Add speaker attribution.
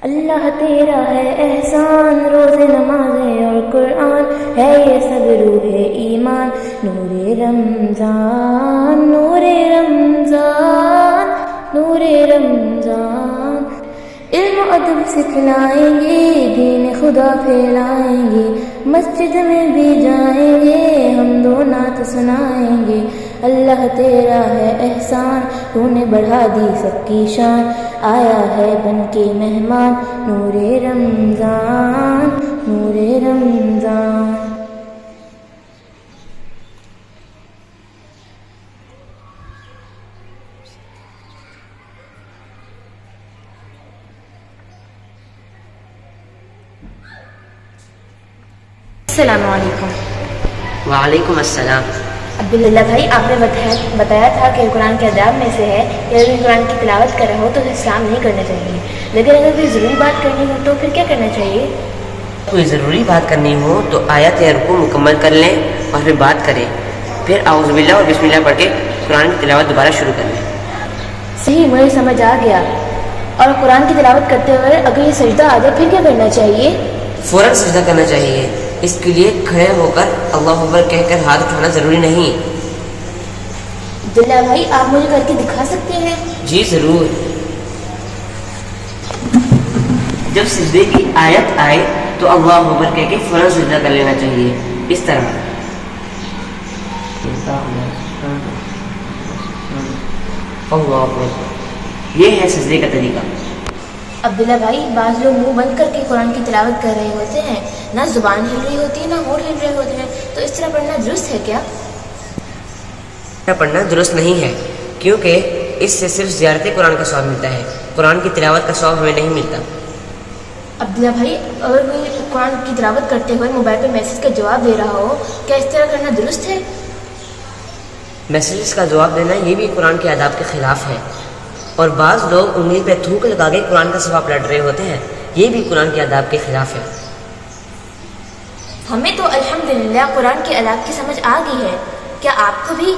Speaker 1: اللہ تیرا ہے احسان، روزے نمازیں اور قرآن، ہے یہ سب روح ایمان، نور رمضان نور رمضان نور رمضان۔ علم و ادب سکھلائیں گے، دین خدا پھیلائیں گے، مسجد میں بھی جائیں گے، حمد و نعت سنائیں گے۔ اللہ تیرا ہے احسان، تو نے بڑھا دی سب کی شان، آیا ہے بن کے مہمان، نور رمضان نور رمضان۔ السلام علیکم۔
Speaker 2: وعلیکم السلام۔
Speaker 1: عبداللہ بھائی، آپ نے بتایا تھا کہ قرآن کے آداب میں سے ہے کہ اگر قرآن کی تلاوت کر رہا ہو تو اسلام نہیں کرنا چاہیے، لیکن اگر کوئی ضروری بات کرنی ہو تو پھر کیا کرنا چاہیے؟
Speaker 2: کوئی ضروری بات کرنی ہو تو آیت یا رکوع مکمل کر لیں اور پھر بات کریں، پھر اعوذ باللہ اور بسم اللہ پڑھ کے قرآن کی تلاوت دوبارہ شروع کر لیں۔
Speaker 1: صحیح، مجھے سمجھ آ گیا۔ اور قرآن کی تلاوت کرتے ہوئے اگر یہ سجدہ آ جائے پھر کیا کرنا چاہیے؟
Speaker 2: فوراً سجدہ کرنا چاہیے، اس کے لیے کھڑے ہو کر اللہ اکبر کہہ کر ہاتھ اٹھانا ضروری نہیں۔
Speaker 1: عبداللہ بھائی، آپ مجھے کر کے دکھا سکتے ہیں؟
Speaker 2: جی ضرور۔ جب سجدے کی آیت آئے تو اللہ اکبر کہہ کے فوراً سجدہ کر لینا چاہیے، اس طرح۔ اللہ اکبر، یہ ہے سجدے کا طریقہ۔
Speaker 1: عبداللہ بھائی، بعض لوگ منہ بند کر کے قرآن کی تلاوت کر رہے ہوتے ہیں، نہ زبان ہل رہی ہوتی ہے نہ ہونٹ ہل رہے ہوتے ہیں، تو اس طرح پڑھنا درست ہے کیا؟
Speaker 2: پڑھنا درست نہیں ہے، کیونکہ اس سے صرف زیارت قرآن کا ثواب ملتا ہے، قرآن کی تلاوت کا ثواب ہمیں نہیں ملتا۔
Speaker 1: عبداللہ بھائی، اگر کوئی قرآن کی تلاوت کرتے ہوئے موبائل پہ میسج کا جواب دے رہا ہو، کیا اس طرح کرنا درست ہے؟
Speaker 2: میسیجز کا جواب دینا یہ بھی قرآن کے آداب کے خلاف ہے، اور بعض لوگ انگلی پہ تھوک لگا کے قرآن کا ثواب لڑ رہے ہوتے ہیں، یہ بھی قرآن کے آداب کے خلاف ہے۔
Speaker 1: ہمیں تو الحمدللہ قرآن کے آداب کی سمجھ آ گئی ہے، کیا آپ کو بھی؟